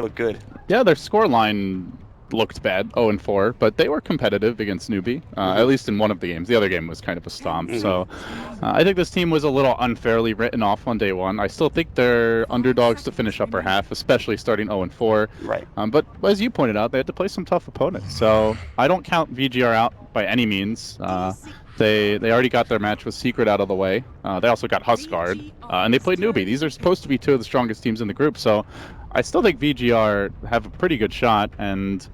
look good. Yeah, their scoreline looked bad, 0-4, but they were competitive against Newbie, at least in one of the games. The other game was kind of a stomp. So I think this team was a little unfairly written off on day one. I still think they're underdogs to finish upper half, especially starting 0-4. Right. But as you pointed out, they had to play some tough opponents. So I don't count VG.R out by any means. They already got their match with Secret out of the way. They also got Huskard, and they played Newbie. These are supposed to be two of the strongest teams in the group, so I still think VG.R have a pretty good shot. And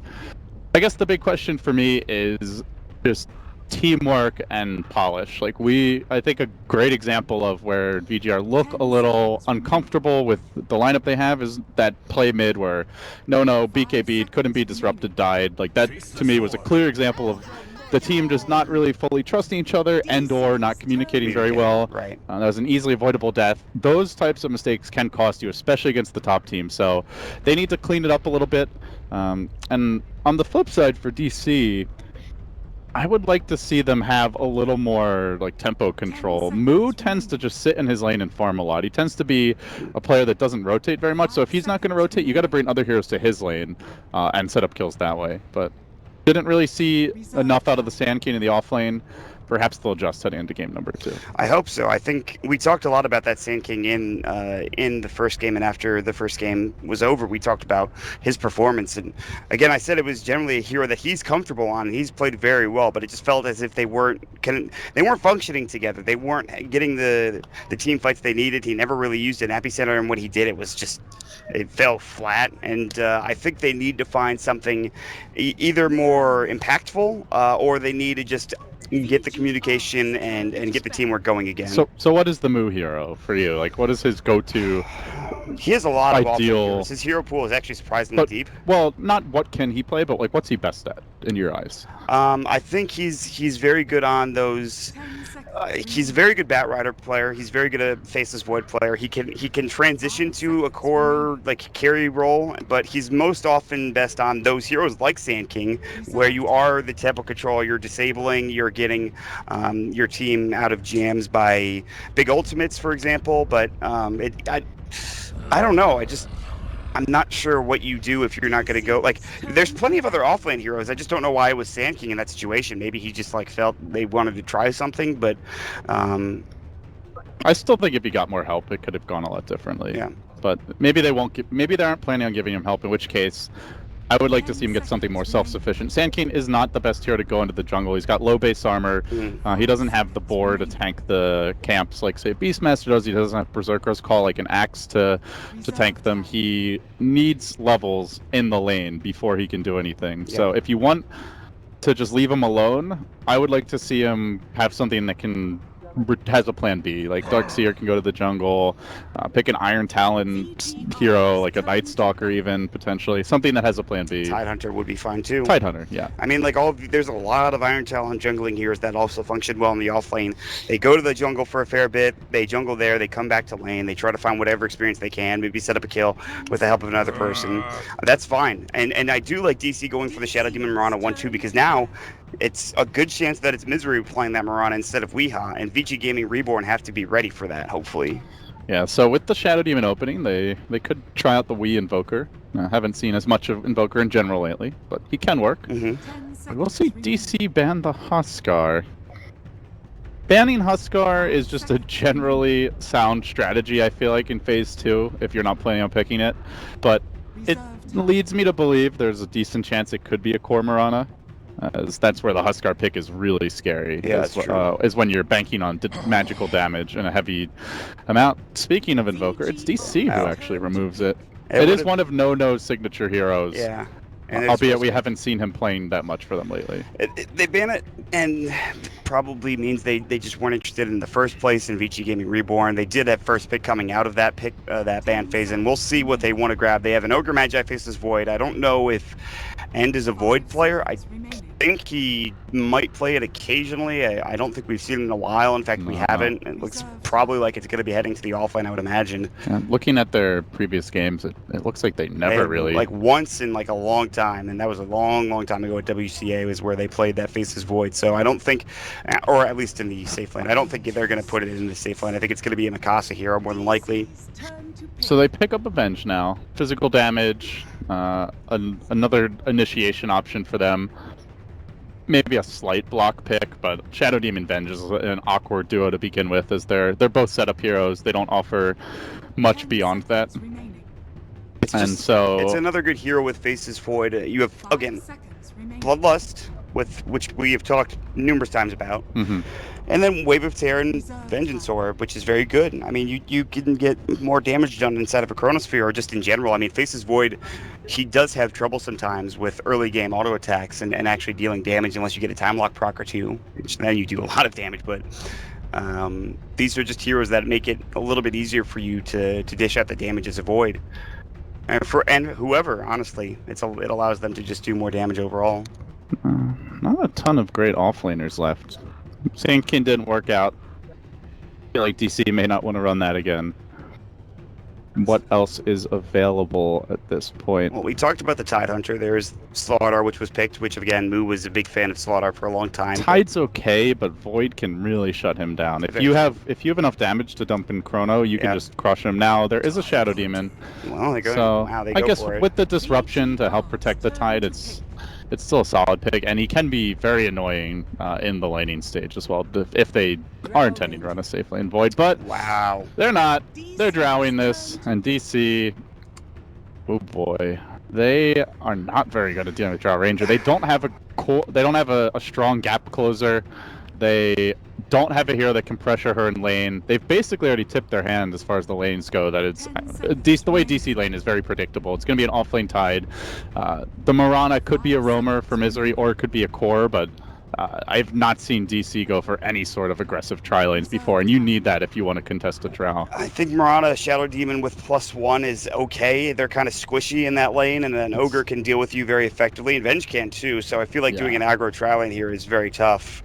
I guess the big question for me is just teamwork and polish. Like I think a great example of where VG.R look a little uncomfortable with the lineup they have is that play mid where no, BKB couldn't be disrupted, died. Like that to me was a clear example of the team just not really fully trusting each other and/or not communicating very well. Right. That was an easily avoidable death. Those types of mistakes can cost you, especially against the top team. So they need to clean it up a little bit. And on the flip side for DC, I would like to see them have a little more like tempo control. Moo tends to just sit in his lane and farm a lot. He tends to be a player that doesn't rotate very much. So if he's not going to rotate, you got to bring other heroes to his lane and set up kills that way. But didn't really see enough out of the Sand King in the off lane. Perhaps they'll adjust heading into game number 2. I hope so. I think we talked a lot about that Sand King in the first game, and after the first game was over, we talked about his performance. And again, I said it was generally a hero that he's comfortable on, and he's played very well. But it just felt as if they weren't functioning together. They weren't getting the team fights they needed. He never really used an epicenter, and when he did, it fell flat. And I think they need to find something either more impactful or they need to just get the communication and get the teamwork going again. So what is the Moo hero for you? Like, what is his go-to? He has a lot of ideal heroes. His hero pool is actually surprisingly deep. Well, not what can he play, but like what's he best at in your eyes? I think he's very good on those. He's a very good Batrider player. He's very good at Faceless Void player. He can transition to a core like carry role, but he's most often best on those heroes like Sand King, where you are the tempo control. You're disabling. You're getting your team out of jams by big ultimates, for example. But I don't know. I'm not sure what you do if you're not going to go. Like, there's plenty of other offlane heroes. I just don't know why it was Sand King in that situation. Maybe he just like felt they wanted to try something, but I still think if he got more help, it could have gone a lot differently. Yeah. But maybe they won't. Maybe they aren't planning on giving him help. In which case, I would like to see him get something more self-sufficient. Sand King is not the best hero to go into the jungle. He's got low base armor. He doesn't have the board to tank the camps like, say, Beastmaster does. He doesn't have Berserker's Call like an axe to tank them. He needs levels in the lane before he can do anything. Yeah. So if you want to just leave him alone, I would like to see him have something that has a plan B. Like Darkseer can go to the jungle, pick an Iron Talon hero, like a Night Stalker even, potentially. Something that has a plan B. Tidehunter would be fine too. Tidehunter, yeah. I mean, like there's a lot of Iron Talon jungling heroes that also function well in the off lane. They go to the jungle for a fair bit, they jungle there, they come back to lane, they try to find whatever experience they can, maybe set up a kill with the help of another person. That's fine. And I do like DC going for the Shadow Demon Mirana 1-2 because now it's a good chance that it's Misery playing that Mirana instead of Weeha, and Vici Gaming Reborn have to be ready for that, hopefully. Yeah, so with the Shadow Demon opening, they could try out the Wii Invoker. I haven't seen as much of Invoker in general lately, but he can work. We'll see DC ban the Huskar. Banning Huskar is just a generally sound strategy, I feel like, in Phase 2, if you're not planning on picking it. But it leads me to believe there's a decent chance it could be a core Mirana. That's where the Huskar pick is really scary. Yeah, that's true. Is when you're banking on magical damage and a heavy amount. Speaking of Invoker, it's DC who actually removes it. It is one of No-No's signature heroes. Yeah. Albeit we haven't seen him playing that much for them lately. They ban it, and probably means they just weren't interested in the first place in Vici Gaming Reborn. They did have first pick coming out of that pick, that ban phase, and we'll see what they want to grab. They have an Ogre Magi Faceless Void. I don't know if End is a Void player. think he might play it occasionally. I don't think we've seen it in a while. In fact, we haven't. It looks probably like it's going to be heading to the offline, I would imagine. Looking at their previous games, it looks like they never really... Like once in like a long time, and that was a long, long time ago at WCA was where they played that Faces Void. So I don't think, or at least in the safe lane, I don't think they're going to put it in the safe lane. I think it's going to be a Mikasa hero more than likely. So they pick up Avenge now. Physical damage, another initiation option for them. Maybe a slight block pick, but Shadow Demon Venge is an awkward duo to begin with, as they're both setup heroes. They don't offer much beyond that. It's another good hero with Faces Void. You have, again, Bloodlust, which we have talked numerous times about. And then Wave of Terror and Vengeance Orb, which is very good. I mean, you can get more damage done inside of a Chronosphere, or just in general. I mean, Faces Void, he does have trouble sometimes with early game auto attacks and actually dealing damage unless you get a time lock proc or two, which then you do a lot of damage. But these are just heroes that make it a little bit easier for you to dish out the damage as a Void. And whoever, honestly, it allows them to just do more damage overall. Not a ton of great offlaners left. Sandkin didn't work out. I feel like DC may not want to run that again. What else is available at this point? Well, we talked about the Tidehunter. There's Slardar, which was picked, which, again, Moo was a big fan of Slardar for a long time. Tide's okay, but Void can really shut him down. If you have enough damage to dump in Chrono, you can just crush him. Now, there is a Shadow Demon. Well, they go. So, Wow, they I go guess for it. with the disruption to help protect the Tide, it's still a solid pick, and he can be very annoying in the laning stage as well, if they are intending to run a safe lane Void. But wow, they're not. They're drowning this, and DC, oh boy, they are not very good at dealing with Drow Ranger. They don't have a strong gap closer. They don't have a hero that can pressure her in lane. They've basically already tipped their hand as far as the lanes go. That it's the way DC lane is very predictable. It's going to be an off-lane Tide. The Mirana could be a roamer for Misery, or it could be a core, but I've not seen DC go for any sort of aggressive tri-lanes before, and you need that if you want to contest a Drow. I think Mirana Shadow Demon with +1 is okay. They're kind of squishy in that lane, and then Ogre can deal with you very effectively, and Venge can too. So I feel like doing an aggro tri-lane here is very tough.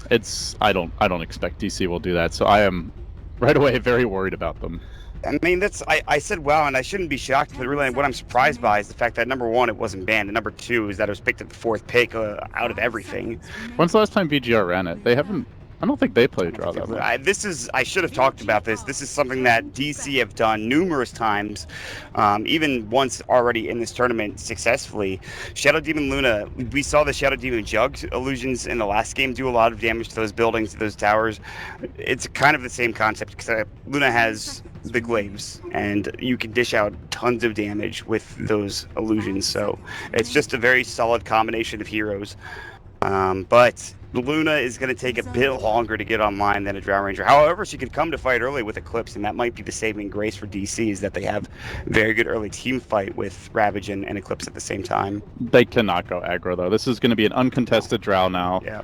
I don't expect DC will do that, so I am right away very worried about them. I mean, I said wow, and I shouldn't be shocked, but really what I'm surprised by is the fact that number one, it wasn't banned, and number two is that it was picked at the 4th pick out of everything. When's the last time VG.R ran it? They haven't. I don't think they play Drow that much. I should have talked about this. This is something that DC have done numerous times, even once already in this tournament successfully. Shadow Demon Luna, we saw the Shadow Demon Jug illusions in the last game do a lot of damage to those buildings, to those towers. It's kind of the same concept, except Luna has the glaives, and you can dish out tons of damage with those illusions. So it's just a very solid combination of heroes. But Luna is going to take a bit longer to get online than a Drow Ranger. However, she could come to fight early with Eclipse, and that might be the saving grace for DC, is that they have very good early team fight with Ravage and Eclipse at the same time. They cannot go aggro, though. This is going to be an uncontested Drow now. Yeah.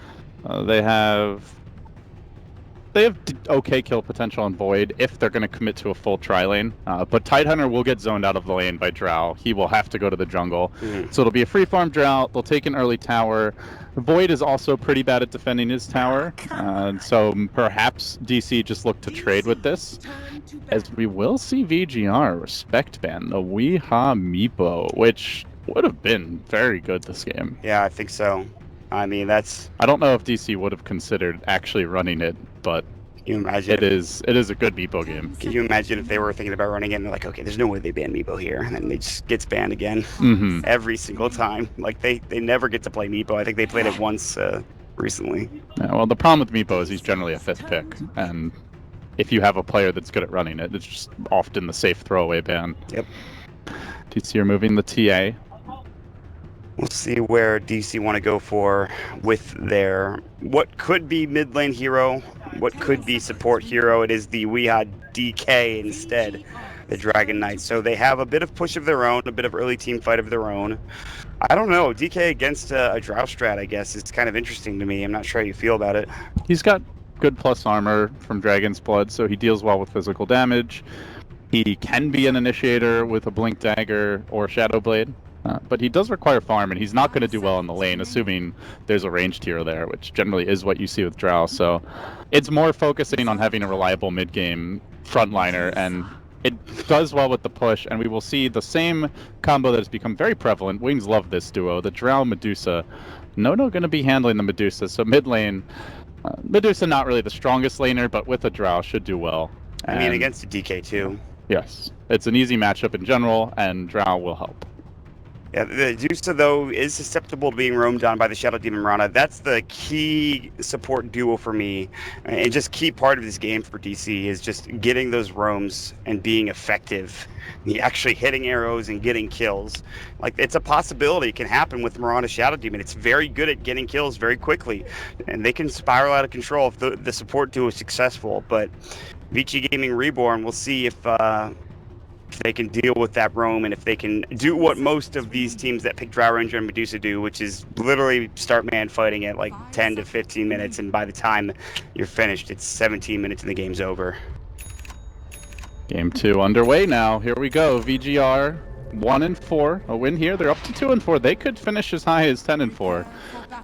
They have okay kill potential on Void if they're going to commit to a full tri-lane. But Tidehunter will get zoned out of the lane by Drow. He will have to go to the jungle. So it'll be a free farm Drow. They'll take an early tower. Void is also pretty bad at defending his tower. So perhaps DC just look to trade with this. As we will see VG.R respect ban the Weeha Meepo, which would have been very good this game. Yeah, I think so. I mean, I don't know if DC would have considered actually running it, but can you imagine? It is a good Meepo game. Can you imagine if they were thinking about running it and they're like, okay, there's no way they ban Meepo here, and then it just gets banned again every single time. Like they never get to play Meepo. I think they played it once recently. Yeah, well, the problem with Meepo is he's generally a 5th pick, and if you have a player that's good at running it, it's just often the safe throwaway ban. Yep. DC are moving the TA. We'll see where DC want to go for with their what could be mid lane hero, what could be support hero. It is the Weeha DK instead, the Dragon Knight. So they have a bit of push of their own, a bit of early team fight of their own. I don't know. DK against a Drow strat, I guess, is kind of interesting to me. I'm not sure how you feel about it. He's got good plus armor from Dragon's Blood, so he deals well with physical damage. He can be an initiator with a Blink Dagger or Shadow Blade. But he does require farm, and he's not going to do well in the lane, assuming there's a ranged hero there, which generally is what you see with Drow. So it's more focusing on having a reliable mid-game frontliner, and it does well with the push, and we will see the same combo that has become very prevalent. Wings love this duo, the Drow Medusa. No going to be handling the Medusa, so mid lane, Medusa not really the strongest laner, but with a Drow should do well. I mean, against a DK too. Yes, it's an easy matchup in general, and Drow will help. Yeah, the Medusa, though, is susceptible to being roamed on by the Shadow Demon Rana. That's the key support duo for me, and just key part of this game for DC is just getting those roams and being effective. Actually hitting arrows and getting kills. Like, it's a possibility. It can happen with Mirana Shadow Demon. It's very good at getting kills very quickly, and they can spiral out of control if the support duo is successful. But Vici Gaming Reborn, we'll see if they can deal with that roam, and if they can do what most of these teams that pick Drow Ranger and Medusa do, which is literally start man fighting at like 10 to 15 minutes, and by the time you're finished, it's 17 minutes and the game's over. Game 2 underway now. Here we go. VG.R 1-4. A win here. They're up to 2-4. They could finish as high as 10-4.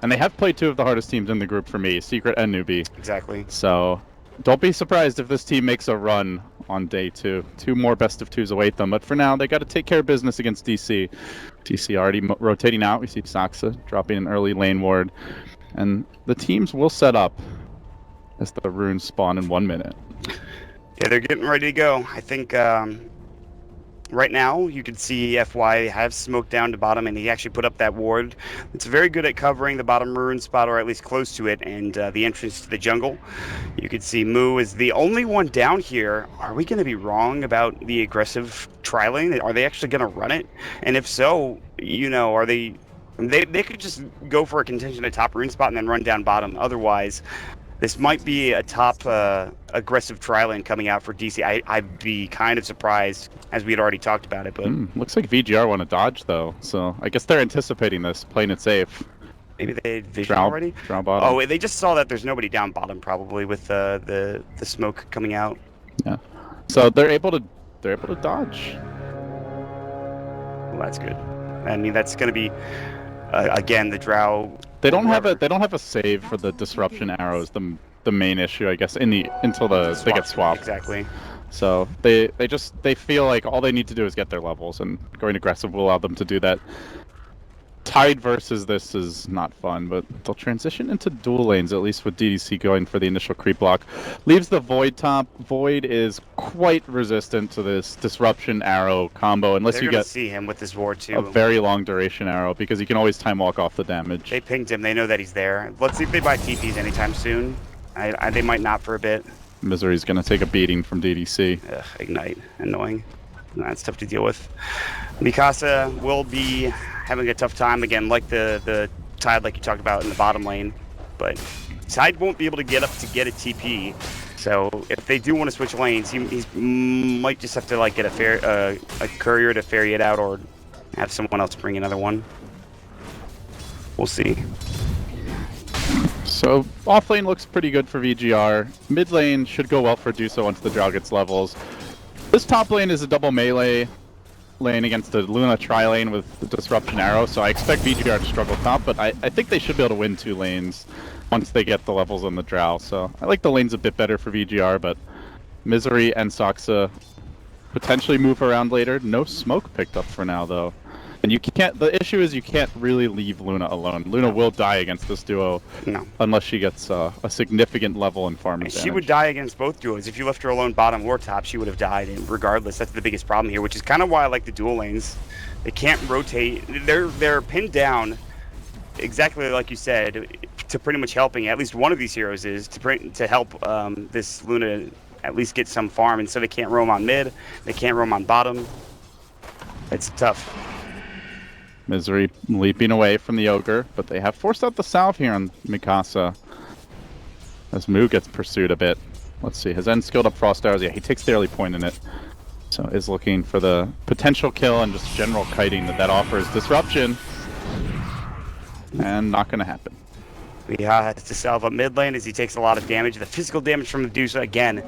And they have played two of the hardest teams in the group for me, Secret and Newbie. Exactly. So don't be surprised if this team makes a run on day 2. 2 more best of 2s await them, but for now they got to take care of business against DC. DC already rotating out. We see Saxa dropping an early lane ward, and the teams will set up as the runes spawn in 1 minute. Yeah, they're getting ready to go. I think right now you can see FY have smoke down to bottom, and he actually put up that ward. It's very good at covering the bottom rune spot, or at least close to it, and the entrance to the jungle. You can see Moo is the only one down here. Are we going to be wrong about the aggressive tri-lane? Are they actually going to run it? And if so, you know, are they could just go for a contention at top rune spot and then run down bottom. Otherwise, this might be a top aggressive tri-lane coming out for DC. I'd be kind of surprised, as we had already talked about it. But looks like VG.R want to dodge, though. So I guess they're anticipating this, playing it safe. Maybe they had vision already? Drow bottom. Oh, they just saw that there's nobody down bottom, probably, with the smoke coming out. Yeah. So they're able to dodge. Well, that's good. I mean, that's going to be, again, the Drow. They don't have a save for the disruption arrows. The main issue, I guess, until they get swapped. Exactly. So they feel like all they need to do is get their levels, and going aggressive will allow them to do that. Tide versus this is not fun, but they'll transition into dual lanes, at least with DDC going for the initial creep block. Leaves the Void top. Void is quite resistant to this disruption arrow combo, unless you get see him with this ward too. A very long duration arrow, because he can always time walk off the damage. They pinged him. They know that he's there. Let's see if they buy TPs anytime soon. They might not for a bit. Misery's going to take a beating from DDC. Ugh, Ignite. Annoying. That's tough to deal with. Mikasa will be having a tough time again, like the Tide, like you talked about in the bottom lane. But Tide won't be able to get up to get a TP. So if they do want to switch lanes, he might just have to like get a courier to ferry it out, or have someone else bring another one. We'll see. So off lane looks pretty good for VG.R. Mid lane should go well for Duso once the Drow gets levels. This top lane is a double melee lane against the Luna tri-lane with the disruption arrow, so I expect VG.R to struggle top, but I think they should be able to win 2 lanes once they get the levels on the Drow. So I like the lanes a bit better for VG.R, but Misery and Saxa potentially move around later. No smoke picked up for now, though. And you can't. The issue is you can't really leave Luna alone. Luna will die against this duo, unless she gets a significant level in farm advantage. She would die against both duos. If you left her alone bottom or top, she would have died. And regardless, that's the biggest problem here, which is kind of why I like the dual lanes. They can't rotate. They're pinned down, exactly like you said, to pretty much helping. At least one of these heroes is to help this Luna at least get some farm. And so they can't roam on mid. They can't roam on bottom. It's tough. Misery leaping away from the Ogre, but they have forced out the salve here on Mikasa. As Moo gets pursued a bit. Let's see, his end skilled up Frost Arrows. Yeah, he takes the early point in it. So is looking for the potential kill and just general kiting that offers. Disruption. And not going to happen. Yeah, has to salve up mid lane as he takes a lot of damage. The physical damage from Medusa, again,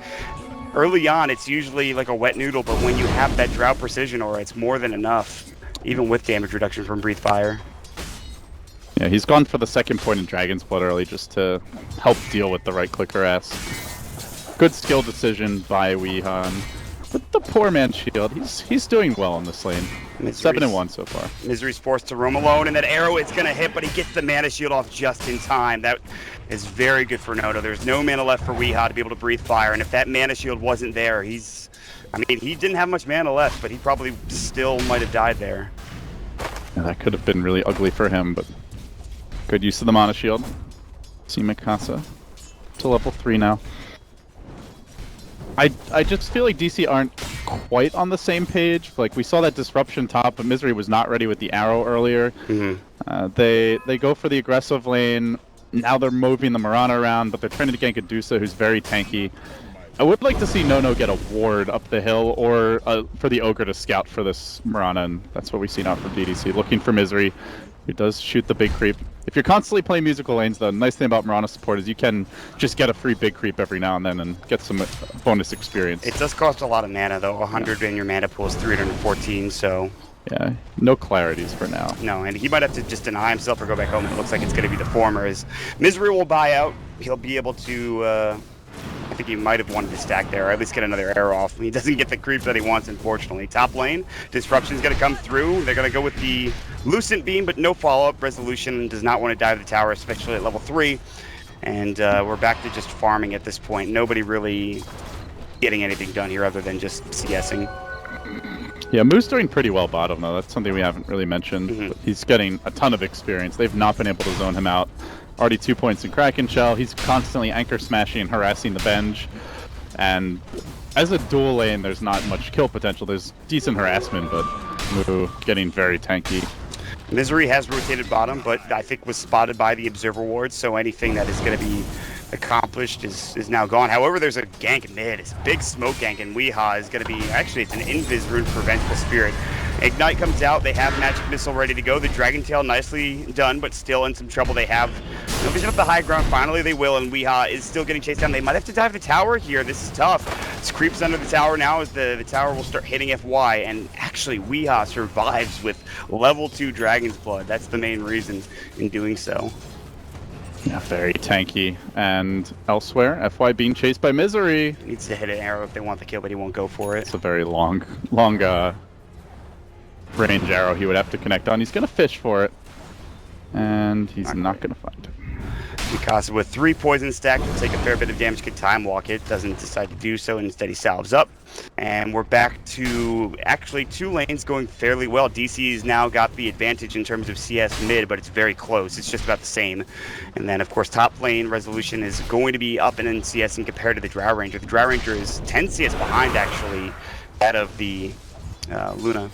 early on it's usually like a wet noodle, but when you have that Drow Precision Aura, it's more than enough. even with damage reduction from Breathe Fire. Yeah, he's gone for the second point in Dragon's Blood early just to help deal with the right clicker S. Good skill decision by Weehan. But the poor man's shield, he's doing well in this lane. 7-1 so far. Misery's forced to roam alone, and that arrow is going to hit, but he gets the mana shield off just in time. That is very good for Noto. There's no mana left for Weeha to be able to breathe fire, and if that mana shield wasn't there, I mean, he didn't have much mana left, but he probably still might have died there. Yeah, that could have been really ugly for him, but good use of the mana shield. See Mikasa to level 3 now. I just feel like DC aren't quite on the same page. Like, we saw that disruption top, but Misery was not ready with the arrow earlier. They go for the aggressive lane. Now they're moving the Mirana around, but they're trying to gank Adusa, who's very tanky. I would like to see Nono get a ward up the hill, or for the Ogre to scout for this Mirana, and that's what we see now from DDC. Looking for Misery, who does shoot the big creep. If you're constantly playing musical lanes, the nice thing about Mirana support is you can just get a free big creep every now and then and get some bonus experience. It does cost a lot of mana, though. 100 in your mana pool is 314, so... Yeah, no clarities for now. No, and he might have to just deny himself or go back home. It looks like it's going to be the former. As Misery will buy out, he'll be able to... I think he might have wanted to stack there, or at least get another arrow off. He doesn't get the creeps that he wants, unfortunately. Top lane, Disruption's going to come through. They're going to go with the Lucent Beam, but no follow-up. Resolution does not want to dive the tower, especially at level 3. And we're back to just farming at this point. Nobody really getting anything done here other than just CSing. Yeah, Moo's doing pretty well bottom, though. That's something we haven't really mentioned. But he's getting a ton of experience. They've not been able to zone him out. Already 2 points in Kraken Shell. He's constantly anchor smashing and harassing the bench. And as a dual lane, there's not much kill potential. There's decent harassment, but Moo getting very tanky. Misery has rotated bottom, but I think was spotted by the Observer Ward, so anything that is going to be accomplished is now gone. However, there's a gank mid. It's a big smoke gank, and Weeha is going to be... Actually, it's an Invis rune for Vengeful Spirit. Ignite comes out. They have Magic Missile ready to go. The Dragon Tail nicely done, but still in some trouble. They have no vision up the high ground. Finally, they will, and Weeha is still getting chased down. They might have to dive the tower here. This is tough. This creeps under the tower now as the tower will start hitting FY, and actually Weeha survives with level 2 Dragon's Blood. That's the main reason in doing so. Yeah, very tanky. And elsewhere, FY being chased by Misery. He needs to hit an arrow if they want the kill, but he won't go for it. It's a very long range arrow he would have to connect on. He's going to fish for it. And he's not going to find it. Mikasa with 3 poison stacks will take a fair bit of damage, could time walk it, doesn't decide to do so, and instead he salves up. And we're back to actually 2 lanes going fairly well. DC's now got the advantage in terms of CS mid, but it's very close. It's just about the same. And then, of course, top lane Resolution is going to be up and in CSing compared to the Drow Ranger. The Drow Ranger is 10 CS behind, actually, that of the Luna.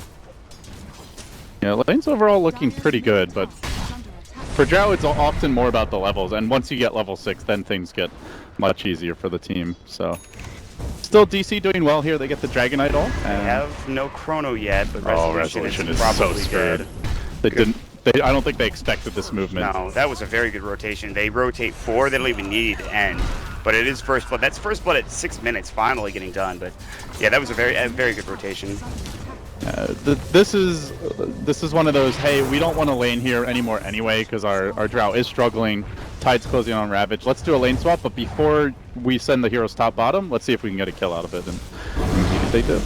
Yeah, lane's overall looking pretty good, but for Drow, it's often more about the levels, and once you get level 6, then things get much easier for the team, so... Still DC doing well here, they get the Dragon Idol. They have no Chrono yet, but Resolution is so probably scared. good. I don't think they expected this movement. No, that was a very good rotation. They rotate 4, they don't even need to end. But it is First Blood. That's First Blood at 6 minutes, finally getting done, but yeah, that was a very good rotation. This is one of those, hey, we don't want to lane here anymore anyway, because our Drow is struggling. Tide's closing on Ravage. Let's do a lane swap, but before we send the heroes top bottom, let's see if we can get a kill out of it. And indeed they did.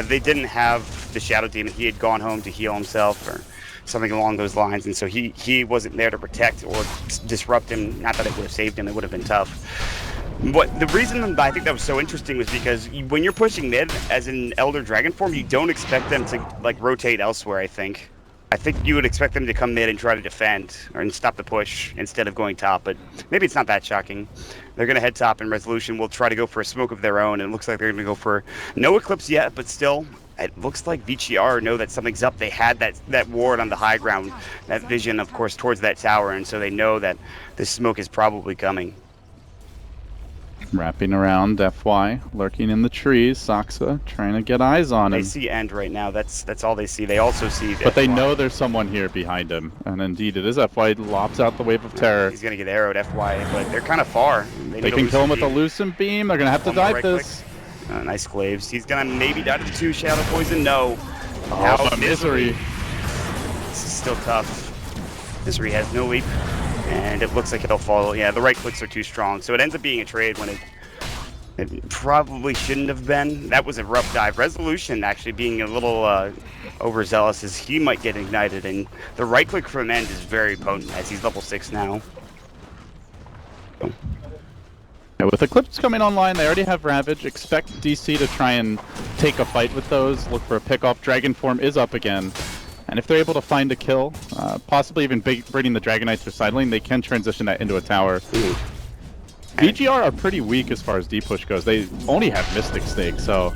They didn't have the Shadow Demon. He had gone home to heal himself or something along those lines, and so he wasn't there to protect or disrupt him. Not that it would have saved him, it would have been tough. But the reason I think that was so interesting was because when you're pushing mid as an Elder Dragon form, you don't expect them to like rotate elsewhere. I think you would expect them to come mid and try to defend and stop the push instead of going top. But maybe it's not that shocking. They're going to head top, and Resolution will try to go for a smoke of their own. And it looks like they're going to go for no Eclipse yet, but still, it looks like VG.R know that something's up. They had that ward on the high ground, that vision, of course, towards that tower, and so they know that this smoke is probably coming. Wrapping around FY, lurking in the trees. Saksa trying to get eyes on him. They see End right now. That's all they see. They also see. But they know there's someone here behind him, and indeed it is FY. Lops out the wave of terror. He's gonna get arrowed FY, but they're kind of far. They can kill him with a Lucent Beam. They're gonna have to dive this. Nice Claves. He's gonna maybe die to the 2 Shadow Poison. No. Oh, Misery. still tough. Misery has no leap, and it looks like it'll fall. Yeah, the right clicks are too strong, so it ends up being a trade when it probably shouldn't have been. That was a rough dive. Resolution actually being a little overzealous as he might get ignited, and the right click from End is very potent as he's level 6 now. Yeah, with Eclipse coming online, they already have Ravage. Expect DC to try and take a fight with those, look for a pick-off. Dragon form is up again. And if they're able to find a kill, possibly even bringing the Dragon Knights or side lane, they can transition that into a tower. VG.R are pretty weak as far as D-push goes. They only have Mystic Stake, so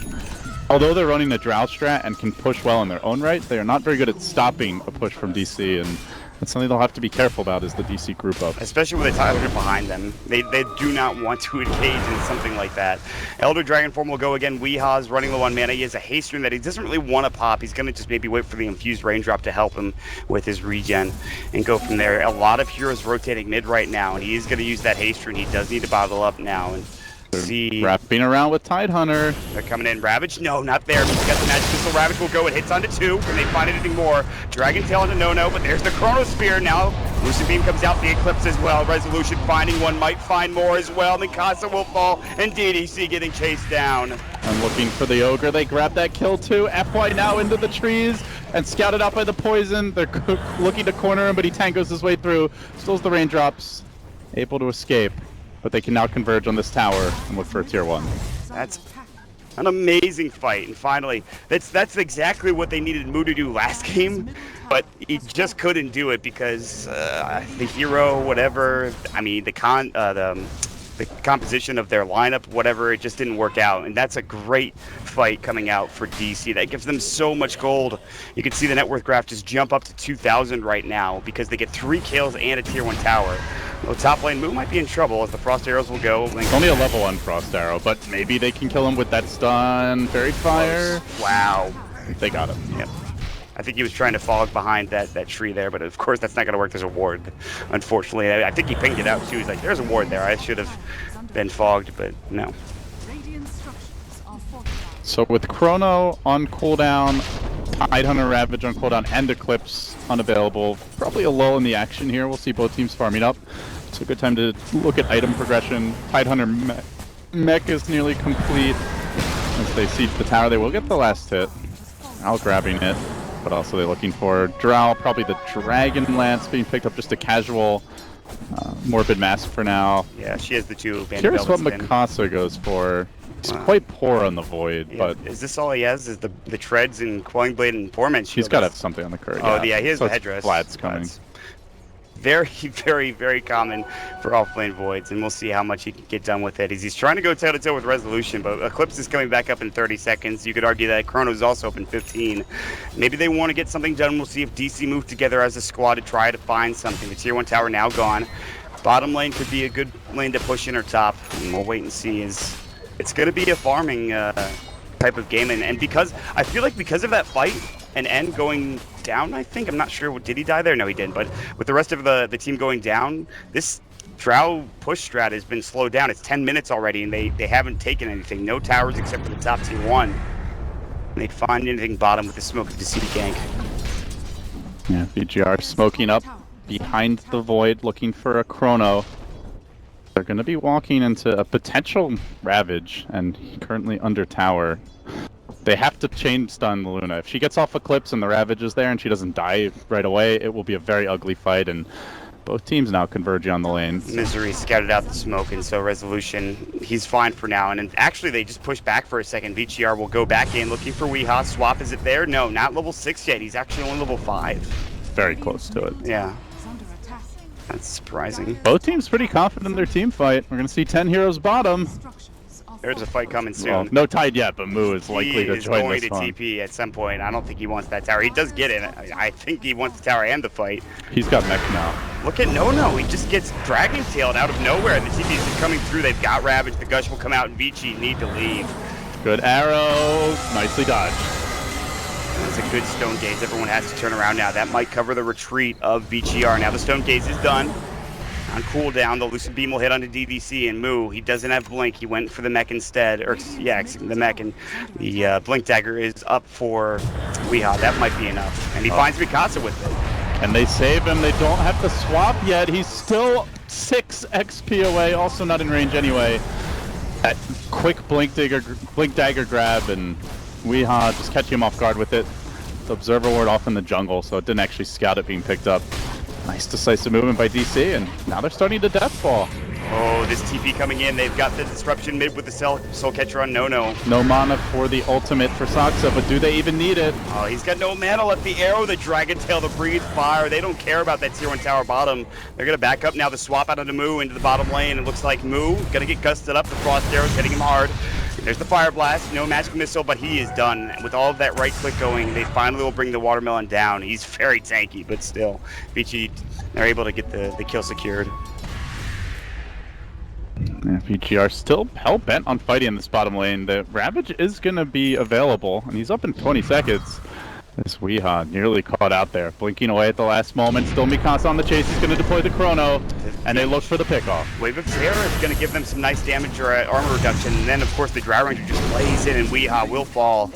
although they're running a Drow strat and can push well in their own right, they are not very good at stopping a push from DC, and that's something they'll have to be careful about is the DC group up. Especially with a Tyler behind them. They do not want to engage in something like that. Elder Dragon form will go again. Weeha's running low on mana. He has a haste rune that he doesn't really want to pop. He's going to just maybe wait for the infused raindrop to help him with his regen and go from there. A lot of heroes rotating mid right now, and he is going to use that haste rune. He does need to bottle up now. And see, wrapping around with Tidehunter. They're coming in. Ravage? No, not there. He's got the magic missile. Ravage will go. It hits onto 2. Can they find anything more? Dragon Tail onto no, but there's the Chrono Spear. Now Lucid Beam comes out. The Eclipse as well. Resolution finding one. Might find more as well. Mikasa will fall. And DDC getting chased down. I'm looking for the Ogre. They grab that kill too. FY now into the trees and scouted out by the poison. They're looking to corner him, but he tangos his way through. Stills the raindrops. Able to escape. But they can now converge on this tower and look for a tier 1. That's an amazing fight, and finally, that's exactly what they needed Mu to do last game, but he just couldn't do it because the hero, whatever, I mean, the composition of their lineup, whatever, it just didn't work out, and that's a great fight coming out for DC. That gives them so much gold. You can see the net worth graph just jump up to 2,000 right now because they get 3 kills and a tier 1 tower. Well, top lane Mu might be in trouble as the Frost Arrows will go. It's only a level 1 Frost Arrow, but maybe they can kill him with that stun. Fairy Fire. Wow. They got him. Yep. I think he was trying to fog behind that tree there, but of course that's not going to work. There's a ward, unfortunately. I think he pinged it out too. He's like, there's a ward there. I should have been fogged, but no. So with Chrono on cooldown, Tidehunter Ravage on cooldown, and Eclipse unavailable, probably a lull in the action here. We'll see both teams farming up. It's a good time to look at item progression. Tidehunter mech is nearly complete. As they siege the tower, they will get the last hit. Al grabbing it, but also they're looking for Drow, probably the Dragon Lance being picked up, just a casual Morbid Mask for now. Yeah, she has the 2. Curious what Mikasa goes for. He's quite poor on the Void, but... Is this all he has? Is the treads and Quelling Blade and Torment Shield? He's got to have something on the curve. Oh, yeah, he has the headdress. Vlad's coming. Very, very, very common for off-lane Voids, and we'll see how much he can get done with it. He's trying to go toe-to-toe with Resolution, but Eclipse is coming back up in 30 seconds. You could argue that Chrono's also up in 15. Maybe they want to get something done. We'll see if DC move together as a squad to try to find something. The tier 1 tower now gone. Bottom lane could be a good lane to push in or top, and we'll wait and see. It's going to be a farming type of game, and because I feel like because of that fight and End going down, I think, I'm not sure, did he die there? No, he didn't, but with the rest of the team going down, this Drow push strat has been slowed down. It's 10 minutes already, and they haven't taken anything. No towers except for the top tier 1. And they find anything bottom with the smoke of the city gank. Yeah, VG.R smoking up behind the Void, looking for a Chrono. They're going to be walking into a potential Ravage, and currently under tower. They have to chain stun Luna. If she gets off Eclipse and the Ravage is there and she doesn't die right away, it will be a very ugly fight, and both teams now converging on the lane. Misery scouted out the smoke, and so Resolution, he's fine for now. And actually, they just pushed back for a second. VG.R will go back in, looking for Weehaw. Swap, is it there? No, not level 6 yet. He's actually only level 5. Very close to it. Yeah. That's surprising. Both teams pretty confident in their team fight. We're going to see 10 heroes bottom. There's a fight coming soon. Well, no tide yet, but Mu is likely to join this one. He is going to TP at some point. I don't think he wants that tower. He does get it. I think he wants the tower and the fight. He's got mech now. Look at No. He just gets Dragon Tailed out of nowhere. The TP is coming through. They've got Ravage. The Gush will come out, and Vici need to leave. Good arrow. Nicely dodged. That's a good Stone Gaze. Everyone has to turn around now. That might cover the retreat of VG.R. Now the Stone Gaze is done. On cooldown, the Lucid Beam will hit onto DDC, and Mu, he doesn't have Blink. He went for the mech instead. Or, yeah, the mech, and the Blink Dagger is up for Weehaw. That might be enough. And he finds Mikasa with it. And they save him. They don't have to swap yet. He's still 6 XP away. Also not in range anyway. That quick blink dagger grab, and Weeha just catching him off guard with it. The observer ward off in the jungle, so it didn't actually scout it being picked up. Nice decisive movement by DC, and now they're starting to death ball. Oh, this TP coming in. They've got the disruption mid with the soul catcher on No. No mana for the ultimate for Saksa, but do they even need it? Oh, he's got no mana left. The arrow, the dragon tail, the breathe fire. They don't care about that tier 1 tower bottom. They're going to back up now. The swap out of the Moo into the bottom lane. It looks like Moo going to get gusted up. The frost arrow's hitting him hard. There's the fire blast. No magic missile, but he is done. With all of that right click going, they finally will bring the watermelon down. He's very tanky, but still. Vici, they're able to get the kill secured. Yeah, VG.R still hell-bent on fighting in this bottom lane. The Ravage is going to be available, and he's up in 20 seconds. This Weeha nearly caught out there, blinking away at the last moment. Still Mikasa on the chase. He's going to deploy the Chrono, and they look for the pickoff. Wave of Terror is going to give them some nice damage or armor reduction, and then, of course, the Drow Ranger just lays in, and Weeha will fall.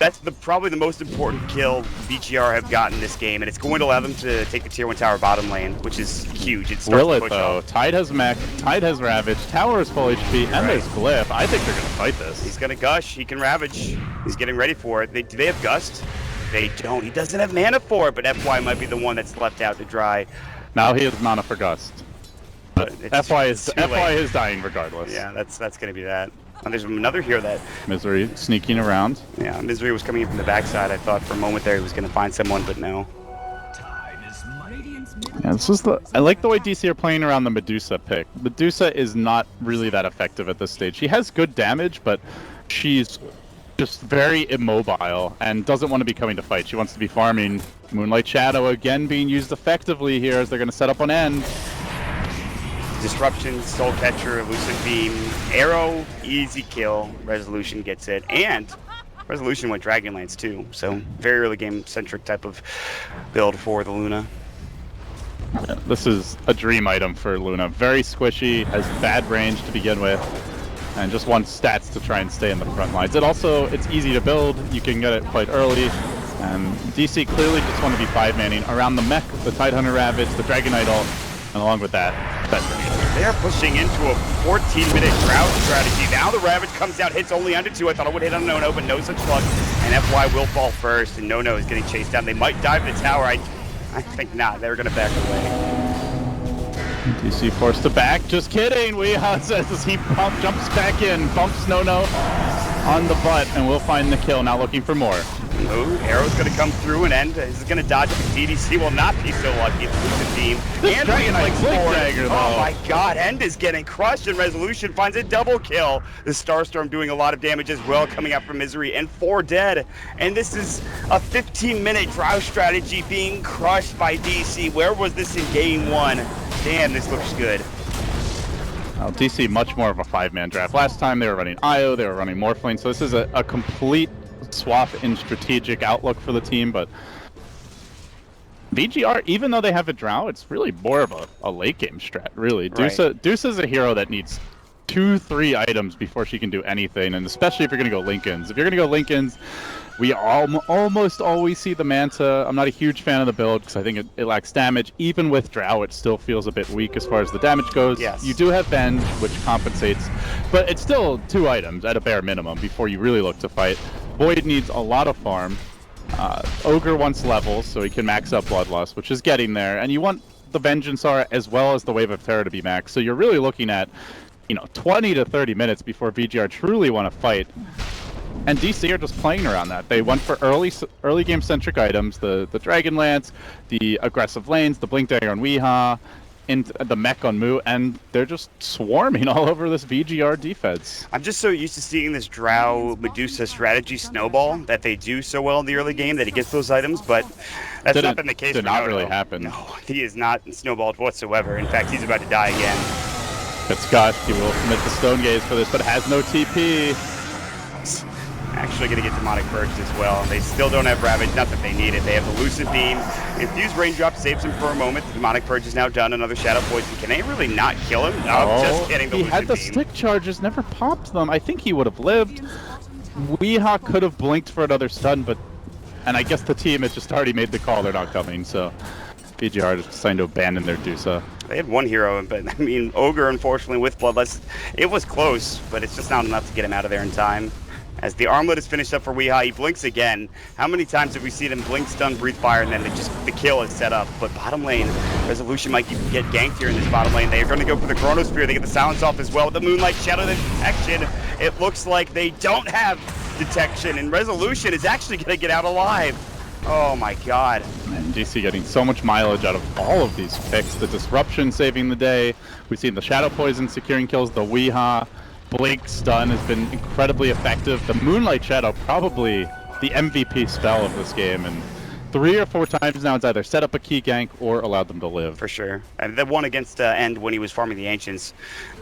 That's probably the most important kill VG.R have gotten this game, and it's going to allow them to take the tier 1 tower bottom lane, which is huge. It starts Will to it push though? off. Tide has mech, Tide has Ravage, Tower is full HP, and there's Glyph. I think they're going to fight this. He's going to gush. He can Ravage. He's getting ready for it. Do they have Gust? They don't. He doesn't have mana for it, but FY might be the one that's left out to dry. Now he has mana for Gust. But FY is dying regardless. Yeah, that's going to be that. And there's another here that... Misery sneaking around. Yeah, Misery was coming in from the backside. I thought for a moment there he was going to find someone, but no. Yeah, I like the way DC are playing around the Medusa pick. Medusa is not really that effective at this stage. She has good damage, but she's just very immobile and doesn't want to be coming to fight. She wants to be farming. Moonlight Shadow again being used effectively here as they're going to set up on end. Disruption, Soul Catcher, Elusive Beam, Arrow, easy kill, Resolution gets it, and Resolution went Dragonlance too, so very early game centric type of build for the Luna. Yeah, this is a dream item for Luna. Very squishy, has bad range to begin with, and just wants stats to try and stay in the front lines. It's easy to build, you can get it quite early, and DC clearly just want to be 5-manning around the mech, the Tidehunter Ravage, the Dragonite ult, and along with that, they're pushing into a 14-minute drought strategy. Now the Ravage comes out, hits only under 2. I thought it would hit on No, but no such luck. And FY will fall first, and No is getting chased down. They might dive the tower. I think not. They're going to back away. DC forced to back. Just kidding. Weeha says as he jumps back in, bumps No on the butt, and we'll find the kill. Now looking for more. Ooh, Arrow's going to come through and end. He's going to dodge. DDC will not be so lucky. It's Lucid Beam. And Dragonite Blink Dagger, though. Oh my god, End is getting crushed, and Resolution finds a double kill. The Starstorm doing a lot of damage as well, coming out from Misery, and 4 dead. And this is a 15-minute drought strategy being crushed by DC. Where was this in game 1? Damn, this looks good. Well, DC much more of a 5-man draft. Last time they were running Io, they were running Morphling, so this is a complete swap in strategic outlook for the team, but VG.R, even though they have a drought, it's really more of a late game strat, really. Right. Deuce is a hero that needs 2-3 items before she can do anything, and especially if you're going to go Lincolns. If you're going to go Lincolns, we almost always see the Manta. I'm not a huge fan of the build because I think it lacks damage. Even with Drow, it still feels a bit weak as far as the damage goes. Yes. You do have Bend, which compensates, but it's still 2 items at a bare minimum before you really look to fight. Void needs a lot of farm. Ogre wants levels, so he can max up Bloodlust, which is getting there. And you want the Vengeance Aura as well as the Wave of Terror to be maxed. So you're really looking at, 20 to 30 minutes before VG.R truly want to fight. And DC are just playing around that. They went for early game centric items, the Dragon Lance, the aggressive lanes, the Blink Dagger on Weeha, into the mech on Moo, and they're just swarming all over this VG.R defense. I'm just so used to seeing this Drow Medusa strategy snowball that they do so well in the early game that he gets those items, but that's not been the case. Did not really happen. No, he is not snowballed whatsoever. In fact, he's about to die again. It's Gush. He will commit the Stone Gaze for this, but has no TP. Actually going to get Demonic Purge as well. They still don't have Ravage, not that they need it. They have the Lucid Beam. Infused Raindrop saves him for a moment. The Demonic Purge is now done. Another Shadow Poison. Can they really not kill him? No, just kidding. He had the stick charges, never popped them. I think he would have lived. Weeha could have blinked for another stun, but and I guess the team had just already made the call they're not coming, so VG.R just decided to abandon their Dusa. They had one hero, but I mean, Ogre, unfortunately, with Bloodlust, it was close, but it's just not enough to get him out of there in time. As the armlet is finished up for Weeha, he blinks again. How many times have we seen him blink, stun, breathe fire, and then the kill is set up? But bottom lane, Resolution might get ganked here in this bottom lane. They're going to go for the Chronosphere. They get the silence off as well with the Moonlight Shadow detection. It looks like they don't have detection, and Resolution is actually going to get out alive. Oh my god. And DC getting so much mileage out of all of these picks. The Disruption saving the day. We've seen the Shadow Poison securing kills, the Weeha. Blink stun has been incredibly effective. The Moonlight Shadow, probably the MVP spell of this game, and 3 or 4 times now it's either set up a key gank or allowed them to live. For sure. And the one against End when he was farming the Ancients,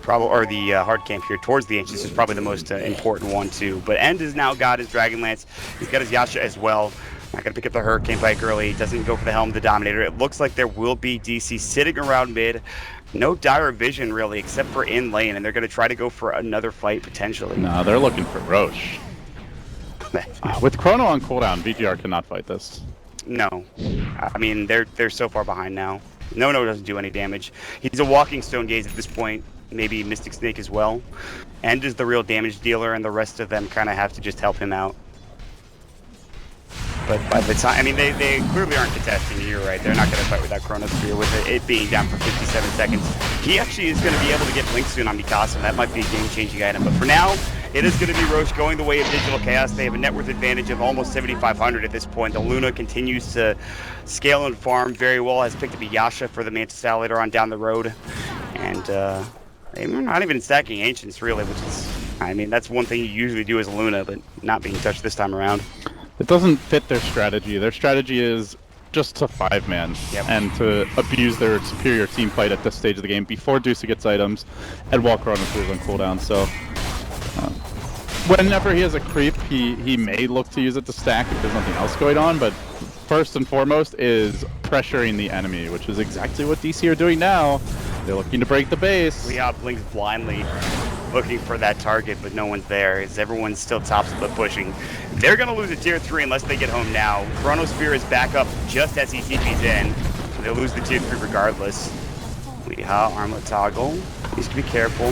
or the hard camp here towards the Ancients is probably the most important one too. But End has now got his Dragonlance. He's got his Yasha as well. Not going to pick up the Hurricane Pike early. Doesn't go for the Helm of the Dominator. It looks like there will be DC sitting around mid. No dire vision, really, except for in lane, and they're going to try to go for another fight, potentially. No, they're looking for Roche. With Chrono on cooldown, VG.R cannot fight this. No. I mean, they're so far behind now. No doesn't do any damage. He's a walking Stone Gaze at this point. Maybe Mystic Snake as well. End is the real damage dealer, and the rest of them kind of have to just help him out. But by the time, I mean, they clearly aren't contesting. You're right. They're not going to fight with that Chronosphere with it being down for 57 seconds. He actually is going to be able to get Blink soon on Mikasa. That might be a game-changing item. But for now, it is going to be Roche going the way of Digital Chaos. They have a net worth advantage of almost 7,500 at this point. The Luna continues to scale and farm very well. Has picked up a Yasha for the Mantis Sal later on down the road. And they're not even stacking Ancients, really, which is, I mean, that's one thing you usually do as a Luna, but not being touched this time around. It doesn't fit their strategy. Their strategy is just to 5-man and to abuse their superior team fight at this stage of the game before Dusa gets items and while Chronosphere is on cooldown. So whenever he has a creep, he may look to use it to stack if there's nothing else going on, but first and foremost is pressuring the enemy, which is exactly what DC are doing now. They're looking to break the base. Weeha blinks blindly, looking for that target, but no one's there, as everyone's still top split pushing. They're going to lose a tier 3 unless they get home now. Chronosphere is back up just as he TP's in, so they'll lose the tier 3 regardless. Weeha, armlet toggle. Needs to be careful.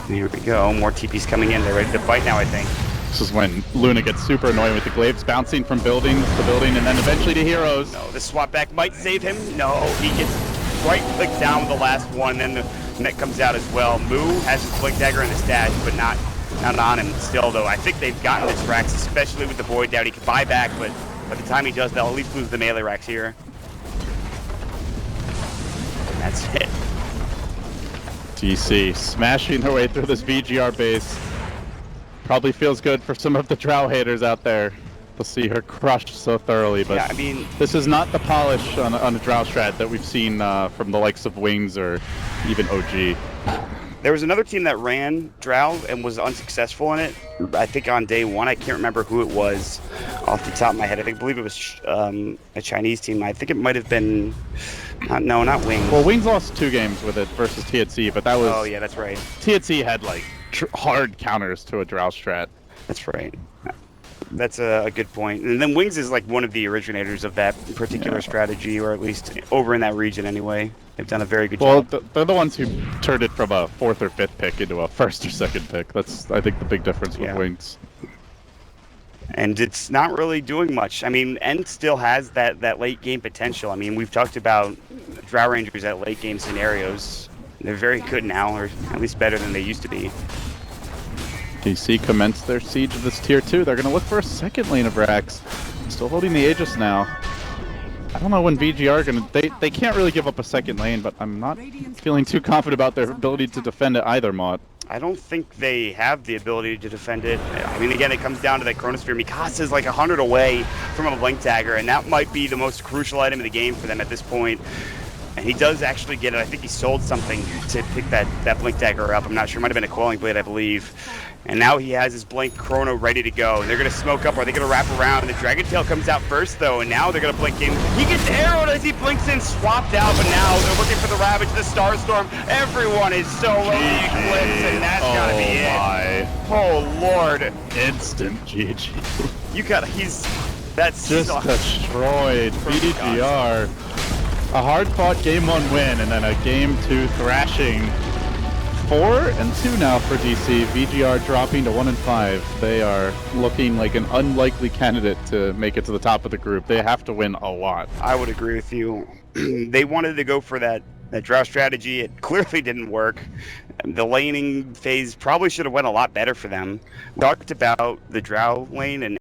And here we go, more TP's coming in. They're ready to fight now, I think. This is when Luna gets super annoying with the glaives bouncing from buildings to building and then eventually to heroes. No, the swap back might save him. No, he gets right-click down with the last one, and then the net comes out as well. Moo has his Blink Dagger in the stash, but not on him still, though. I think they've gotten this Rax, especially with the Void Down. He can buy back, but by the time he does, they'll at least lose the melee Rax here. And that's it. DC smashing their way through this VG.R base. Probably feels good for some of the Drow haters out there to see her crushed so thoroughly, but yeah, I mean, this is not the polish on a Drow strat that we've seen from the likes of Wings or even OG. There was another team that ran Drow and was unsuccessful in it. I think on day 1, I can't remember who it was off the top of my head. I believe it was a Chinese team. I think it might have been, not Wings. Well, Wings lost 2 games with it versus THC, but that was... Oh yeah, that's right. THC had like hard counters to a Drow strat. That's right. That's a good point. And then Wings is like one of the originators of that particular strategy, or at least over in that region anyway. They've done a very good job. Well, they're the ones who turned it from a 4th or 5th pick into a 1st or 2nd pick. That's, I think, the big difference with Wings. And it's not really doing much. I mean, End still has that late game potential. I mean, we've talked about Drow Rangers at late game scenarios. They're very good now, or at least better than they used to be. DC commenced their siege of this tier 2. They're going to look for a 2nd lane of Rax. Still holding the Aegis now. I don't know when VG.R are going to... They can't really give up a 2nd lane, but I'm not feeling too confident about their ability to defend it either, Mott. I don't think they have the ability to defend it. I mean, again, it comes down to that Chronosphere. Mikasa is like 100 away from a Blink Dagger, and that might be the most crucial item in the game for them at this point. And he does actually get it. I think he sold something to pick that Blink Dagger up. I'm not sure. It might have been a Quelling Blade, I believe. And now he has his Blink Chrono ready to go. And they're going to smoke up. Are they going to wrap around? And the Dragon Tail comes out first, though. And now they're going to blink in. He gets arrowed as he blinks in, swapped out. But now they're looking for the Ravage, the Starstorm. Everyone is solo the Eclipse, and that's got to be it. Oh, Lord. Instant GG. That's Just destroyed. VG.R. A hard-fought Game 1 win, and then a Game 2 thrashing. 4-2 now for DC. VG.R dropping to 1-5. They are looking like an unlikely candidate to make it to the top of the group. They have to win a lot. I would agree with you. They wanted to go for that drow strategy. It clearly didn't work. The laning phase probably should have went a lot better for them. Talked about the drow lane and